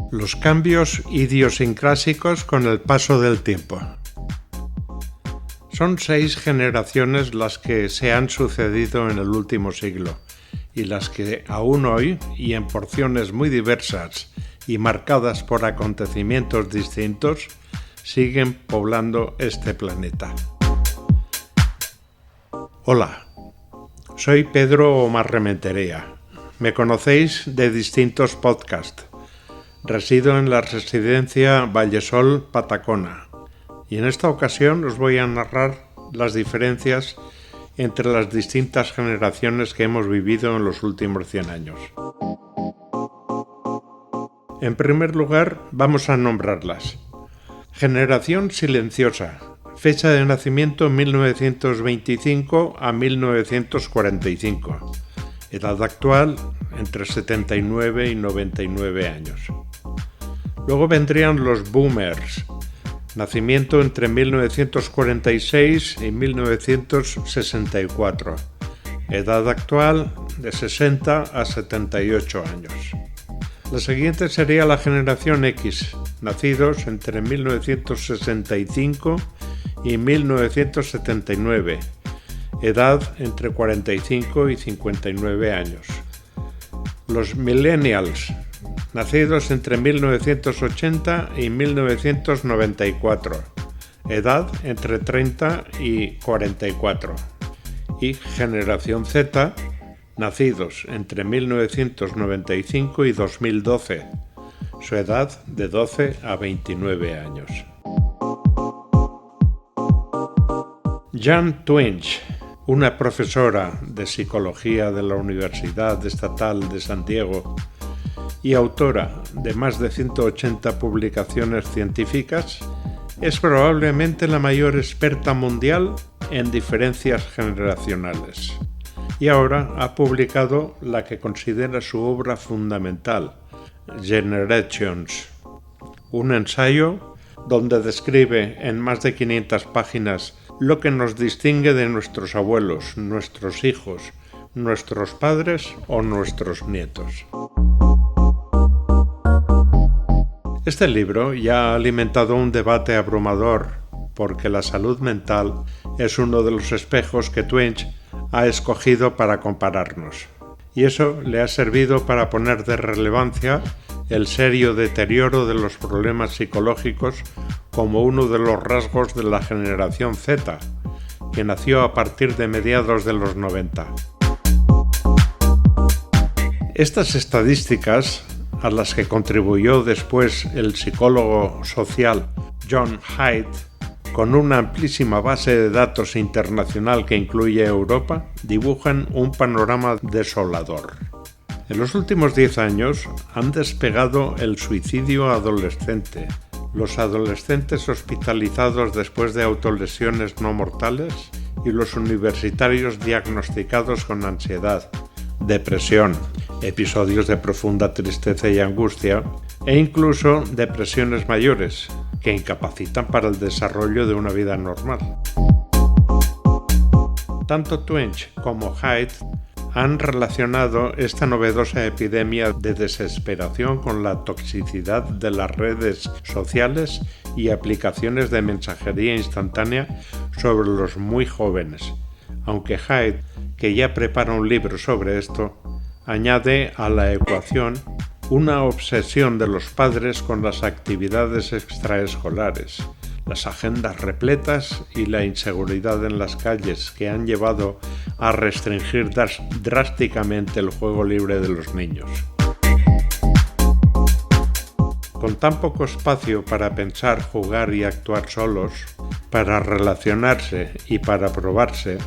Los cambios idiosincrásicos con el paso del tiempo. Son 6 generaciones las que se han sucedido en el último siglo y las que aún hoy, y en porciones muy diversas y marcadas por acontecimientos distintos, siguen poblando este planeta. Hola, soy Pedro Omar Rementería. Me conocéis de distintos podcasts. Resido en la residencia Vallesol Patacona y en esta ocasión os voy a narrar las diferencias entre las distintas generaciones que hemos vivido en los últimos 100 años. En primer lugar, vamos a nombrarlas. Generación silenciosa, fecha de nacimiento 1925 a 1945, edad actual entre 79 y 99 años. Luego vendrían los boomers, nacimiento entre 1946 y 1964, edad actual de 60 a 78 años. La siguiente sería la generación X, nacidos entre 1965 y 1979, edad entre 45 y 59 años. Los millennials, nacidos entre 1980 y 1994, edad entre 30 y 44. Y generación Z, nacidos entre 1995 y 2012, su edad de 12 a 29 años. Jan Twenge, una profesora de psicología de la Universidad Estatal de San Diego y autora de más de 180 publicaciones científicas, es probablemente la mayor experta mundial en diferencias generacionales. Y ahora ha publicado la que considera su obra fundamental, Generations, un ensayo donde describe en más de 500 páginas lo que nos distingue de nuestros abuelos, nuestros hijos, nuestros padres o nuestros nietos. Este libro ya ha alimentado un debate abrumador porque la salud mental es uno de los espejos que Twenge ha escogido para compararnos. Y eso le ha servido para poner de relevancia el serio deterioro de los problemas psicológicos como uno de los rasgos de la generación Z, que nació a partir de mediados de los 90. Estas estadísticas, a las que contribuyó después el psicólogo social John Haidt, con una amplísima base de datos internacional que incluye Europa, dibujan un panorama desolador. En los últimos 10 años han despegado el suicidio adolescente, los adolescentes hospitalizados después de autolesiones no mortales y los universitarios diagnosticados con ansiedad, depresión, episodios de profunda tristeza y angustia e incluso depresiones mayores que incapacitan para el desarrollo de una vida normal. Tanto Twenge como Haidt han relacionado esta novedosa epidemia de desesperación con la toxicidad de las redes sociales y aplicaciones de mensajería instantánea sobre los muy jóvenes, aunque Haidt, que ya prepara un libro sobre esto, añade a la ecuación una obsesión de los padres con las actividades extraescolares, las agendas repletas y la inseguridad en las calles que han llevado a restringir drásticamente el juego libre de los niños. Con tan poco espacio para pensar, jugar y actuar solos, para relacionarse y para probarse,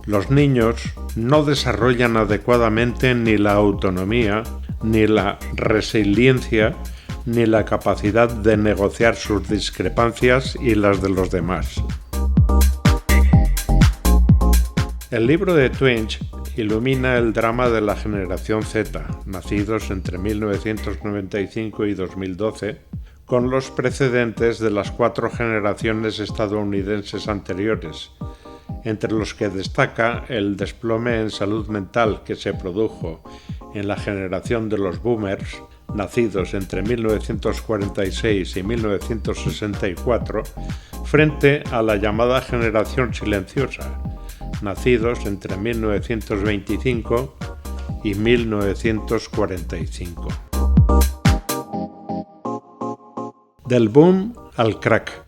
los niños no desarrollan adecuadamente ni la autonomía, ni la resiliencia, ni la capacidad de negociar sus discrepancias y las de los demás. El libro de Twenge ilumina el drama de la generación Z, nacidos entre 1995 y 2012, con los precedentes de las 4 generaciones estadounidenses anteriores, entre los que destaca el desplome en salud mental que se produjo en la generación de los boomers, nacidos entre 1946 y 1964, frente a la llamada generación silenciosa, nacidos entre 1925 y 1945. Del boom al crack.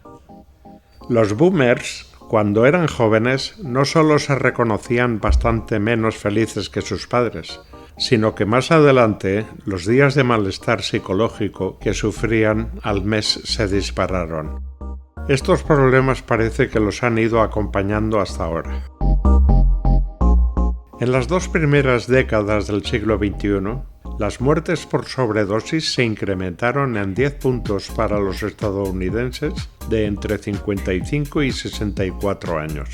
Los boomers, cuando eran jóvenes, no solo se reconocían bastante menos felices que sus padres, sino que más adelante los días de malestar psicológico que sufrían al mes se dispararon. Estos problemas parece que los han ido acompañando hasta ahora. En las 2 primeras décadas del siglo XXI, las muertes por sobredosis se incrementaron en 10 puntos para los estadounidenses de entre 55 y 64 años.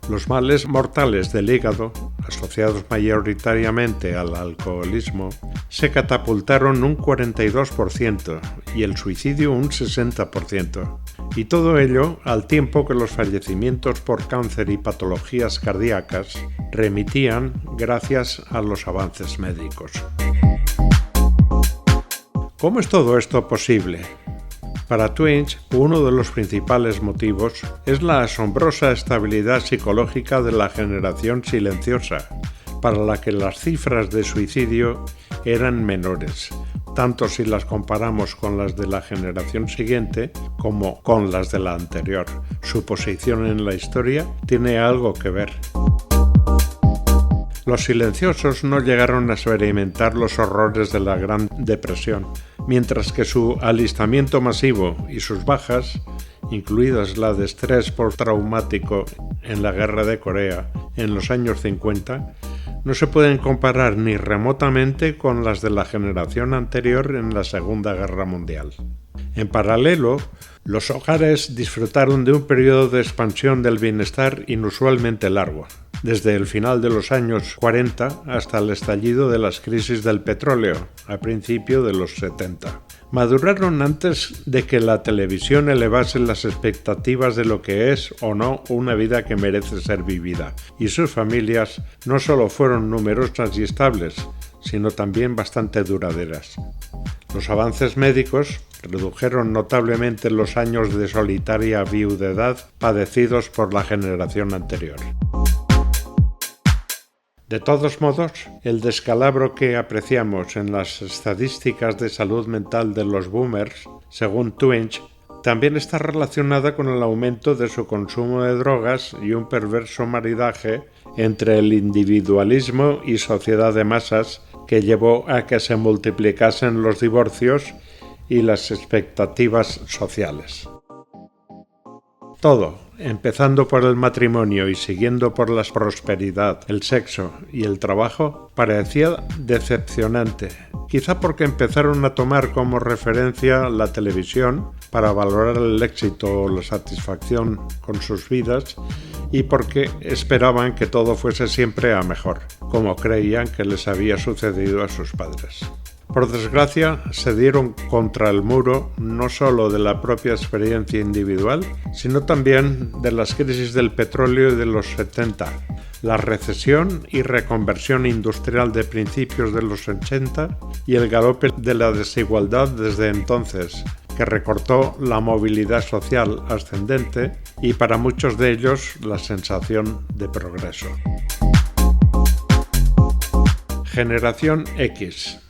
Los males mortales del hígado, asociados mayoritariamente al alcoholismo, se catapultaron un 42% y el suicidio un 60%. Y todo ello al tiempo que los fallecimientos por cáncer y patologías cardíacas remitían gracias a los avances médicos. ¿Cómo es todo esto posible? Para Twenge, uno de los principales motivos es la asombrosa estabilidad psicológica de la generación silenciosa, para la que las cifras de suicidio eran menores, tanto si las comparamos con las de la generación siguiente como con las de la anterior. Su posición en la historia tiene algo que ver. Los silenciosos no llegaron a experimentar los horrores de la Gran Depresión, mientras que su alistamiento masivo y sus bajas, incluidas la de estrés postraumático en la Guerra de Corea en los años 50, no se pueden comparar ni remotamente con las de la generación anterior en la Segunda Guerra Mundial. En paralelo, los hogares disfrutaron de un periodo de expansión del bienestar inusualmente largo, desde el final de los años 40 hasta el estallido de las crisis del petróleo, a principios de los 70. Maduraron antes de que la televisión elevase las expectativas de lo que es o no una vida que merece ser vivida, y sus familias no solo fueron numerosas y estables, sino también bastante duraderas. Los avances médicos redujeron notablemente los años de solitaria viudedad padecidos por la generación anterior. De todos modos, el descalabro que apreciamos en las estadísticas de salud mental de los boomers, según Twenge, también está relacionada con el aumento de su consumo de drogas y un perverso maridaje entre el individualismo y sociedad de masas que llevó a que se multiplicasen los divorcios y las expectativas sociales. Todo, empezando por el matrimonio y siguiendo por la prosperidad, el sexo y el trabajo, parecía decepcionante, quizá porque empezaron a tomar como referencia la televisión para valorar el éxito o la satisfacción con sus vidas y porque esperaban que todo fuese siempre a mejor, como creían que les había sucedido a sus padres. Por desgracia, se dieron contra el muro no solo de la propia experiencia individual, sino también de las crisis del petróleo de los 70, la recesión y reconversión industrial de principios de los 80 y el galope de la desigualdad desde entonces, que recortó la movilidad social ascendente y para muchos de ellos la sensación de progreso. Generación X.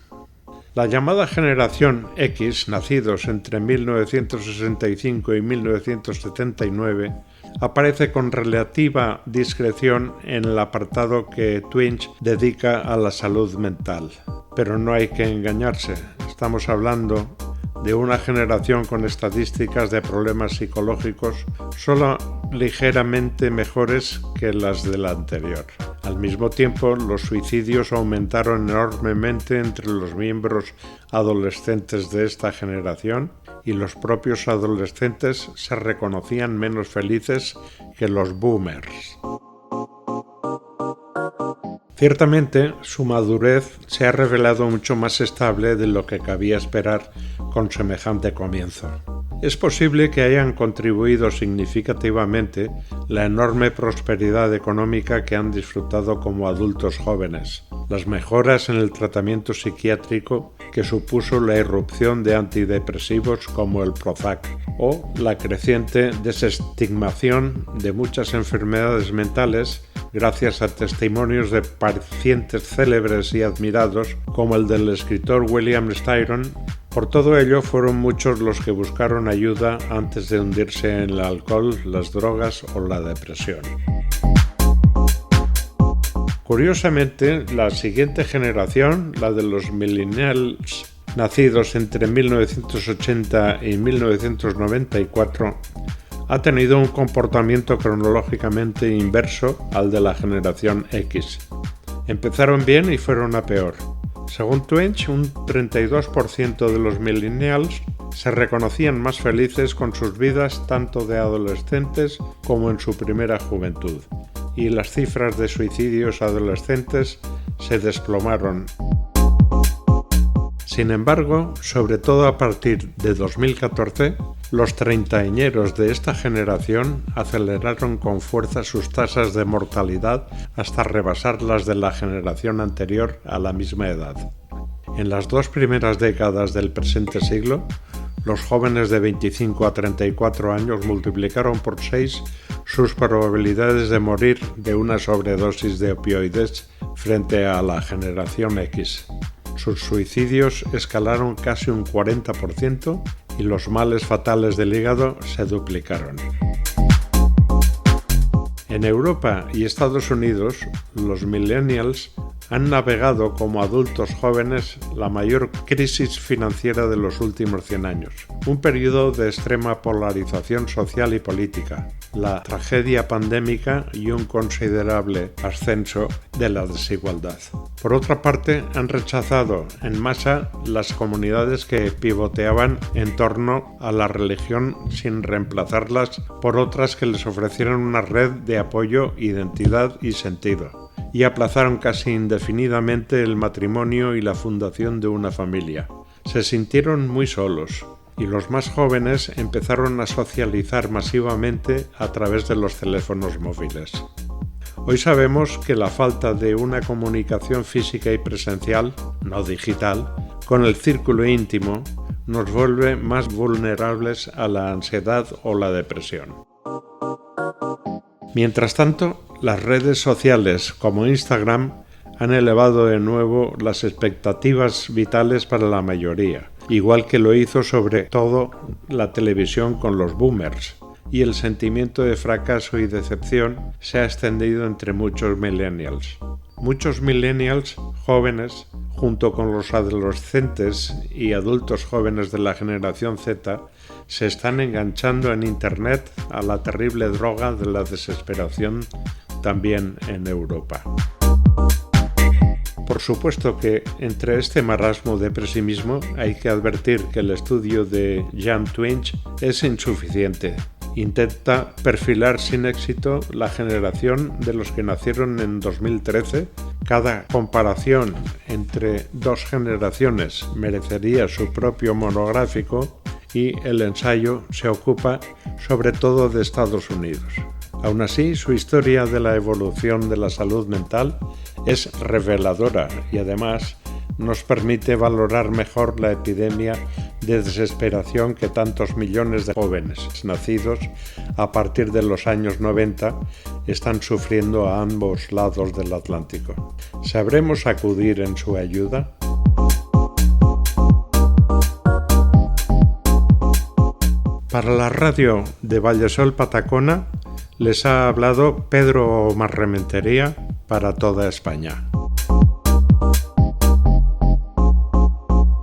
La llamada generación X, nacidos entre 1965 y 1979, aparece con relativa discreción en el apartado que Twenge dedica a la salud mental. Pero no hay que engañarse, estamos hablando de una generación con estadísticas de problemas psicológicos solo ligeramente mejores que las de la anterior. Al mismo tiempo, los suicidios aumentaron enormemente entre los miembros adolescentes de esta generación y los propios adolescentes se reconocían menos felices que los boomers. Ciertamente, su madurez se ha revelado mucho más estable de lo que cabía esperar con semejante comienzo. Es posible que hayan contribuido significativamente la enorme prosperidad económica que han disfrutado como adultos jóvenes, las mejoras en el tratamiento psiquiátrico que supuso la irrupción de antidepresivos como el Prozac o la creciente desestigmación de muchas enfermedades mentales gracias a testimonios de pacientes célebres y admirados como el del escritor William Styron. Por todo ello, fueron muchos los que buscaron ayuda antes de hundirse en el alcohol, las drogas o la depresión. Curiosamente, la siguiente generación, la de los millennials nacidos entre 1980 y 1994, ha tenido un comportamiento cronológicamente inverso al de la generación X. Empezaron bien y fueron a peor. Según Twenge, un 32% de los millennials se reconocían más felices con sus vidas tanto de adolescentes como en su primera juventud, y las cifras de suicidios adolescentes se desplomaron. Sin embargo, sobre todo a partir de 2014, los treintañeros de esta generación aceleraron con fuerza sus tasas de mortalidad hasta rebasar las de la generación anterior a la misma edad. En las 2 primeras décadas del presente siglo, los jóvenes de 25 a 34 años multiplicaron por 6 sus probabilidades de morir de una sobredosis de opioides frente a la generación X. Sus suicidios escalaron casi un 40% y los males fatales del hígado se duplicaron. En Europa y Estados Unidos, los millennials han navegado como adultos jóvenes la mayor crisis financiera de los últimos 100 años, un periodo de extrema polarización social y política, la tragedia pandémica y un considerable ascenso de la desigualdad. Por otra parte, han rechazado en masa las comunidades que pivoteaban en torno a la religión sin reemplazarlas por otras que les ofrecieran una red de apoyo, identidad y sentido, y aplazaron casi indefinidamente el matrimonio y la fundación de una familia. Se sintieron muy solos, y los más jóvenes empezaron a socializar masivamente a través de los teléfonos móviles. Hoy sabemos que la falta de una comunicación física y presencial, no digital, con el círculo íntimo, nos vuelve más vulnerables a la ansiedad o la depresión. Mientras tanto, las redes sociales como Instagram han elevado de nuevo las expectativas vitales para la mayoría, igual que lo hizo sobre todo la televisión con los boomers, y el sentimiento de fracaso y decepción se ha extendido entre muchos millennials. Muchos millennials jóvenes, junto con los adolescentes y adultos jóvenes de la generación Z, se están enganchando en Internet a la terrible droga de la desesperación también en Europa. Por supuesto que entre este marasmo de pesimismo hay que advertir que el estudio de Jan Twenge es insuficiente. Intenta perfilar sin éxito la generación de los que nacieron en 2013. Cada comparación entre 2 generaciones merecería su propio monográfico y el ensayo se ocupa sobre todo de Estados Unidos. Aún así, su historia de la evolución de la salud mental es reveladora y además nos permite valorar mejor la epidemia de desesperación que tantos millones de jóvenes nacidos a partir de los años 90 están sufriendo a ambos lados del Atlántico. ¿Sabremos acudir en su ayuda? Para la radio de Vallesol Patacona les ha hablado Pedro Omar Rementería para toda España.